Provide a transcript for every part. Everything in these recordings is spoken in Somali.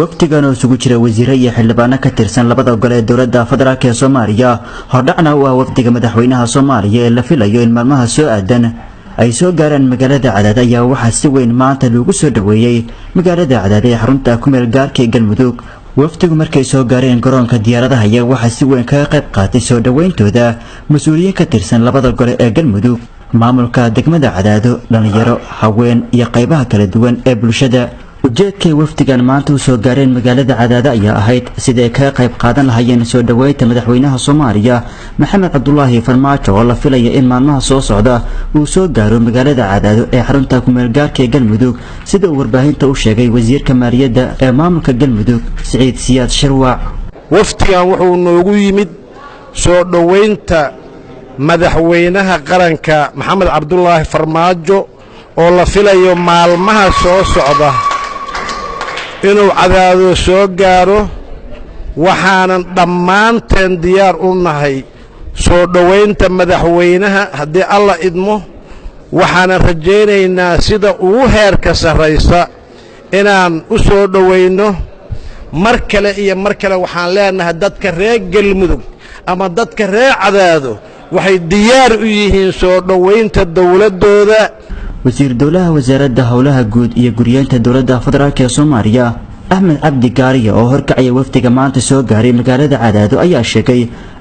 waqtigan oo isugu jira wasiirro iyo xildhibaano ka tirsan labada gole ee dowladda federaalk ee Soomaaliya hordhacna waa waqtiga madaxweynaha Soomaaliya ee la filayo in maalmaha soo aadan ay soo gaaraan magaalada Cadaad ayaa waxaa si weyn maanta loogu soo dhaweeyay magaalada Cadaad ee xarunta ku meel gaarka ee Galmudug. waftigu markay soo gaareen garoonka diyaaradaha ayaa waxaa si weyn kaga qayb qaatay soo dhaweyntooda mas'uuliyiin ka tirsan labada gole ee Galmudug, maamulka degmada Cadaado, dhalinyaro, haween iyo qaybaha kala duwan ee bulshada. ujeedkay waftigan maanta u soo gaareen magaalada Cadaado ayaa ahayd sidee kaga qayb qaadan lahaayeen soo dhaweynta madaxweynaha Soomaaliya Maxamed Cabdullaahi Farmaajo oo la filayo in maalmaha soo socda uu soo gaaro magaalada Cadaado ee xarunta ku meel gaarka ee Galmudug, sida uu warbaahinta u sheegay wasiirka maaliyadda ee maamulka Galmudug Siciid Siyaad Sharwac. waftigan wuxuu noogu yimid soo dhaweynta madaxweynaha qaranka Maxamed Cabdullaahi Farmaajo oo la filayo maalmaha soo socda inuu Cadaado soo gaaro. waxaanan dhammaanteen diyaar u nahay soo dhaweynta madaxweynaha haddii alla idmo. waxaanan rajaynaynaa sida ugu heerka sarraysa inaan u soo dhaweyno mar kale iyo mar kale. waxaan leenahay dadka reer Galmudug ama dadka reer Cadaado waxay diyaar u yihiin soo dhaweynta dawladooda. wasiir dowlaha wasaaradda howlaha guud iyo guryeynta dowladda federaalk ee Soomaaliya Ahmed Cabdi Gaariye oo horkacay waftiga maanta soo gaaray magaalada Cadaado ayaa sheegay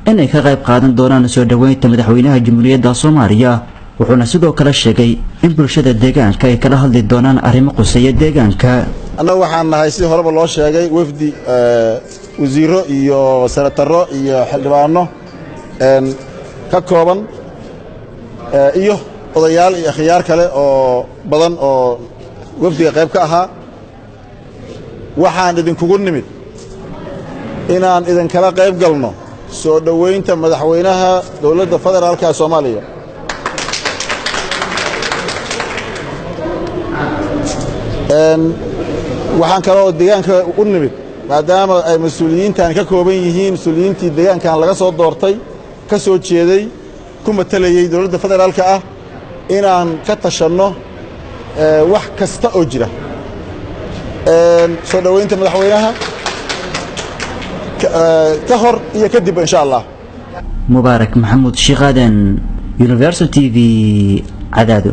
inay ka qayb qaadan doonaan soo dhaweynta madaxweynaha Jamhuuriyadda Soomaaliya. wuxuuna sidoo kale sheegay in bulshada deegaanka ay kala hadli doonaan arrimo quseeya deegaanka. annagu waxaan nahay si horeba loo sheegay wafdi wasiirro iyo senataro iyo xildhibaano ka kooban iyo odayaal iyo khiyaar kale oo badan oo wafdiga qayb ka ahaa. waxaan idinkugu nimid inaan idinkala qayb galno soo dhaweynta madaxweynaha dowladda federaalka ee Soomaaliya. waxaan kaloo deegaanka u nimid maadaama ay mas'uuliyiintan ka kooban yihiin mas'uuliyiintii deegaankan laga soo doortay ka soo jeeday ku matalayay dowladda federaalka ah inaan ka tashanno wax kasta oo jira soo dhaweynta madaxweynaha ka hor iyo kadib insha Allah. Mubaarak Maxamuud Shiqaadan, Universal TV, Cadaado.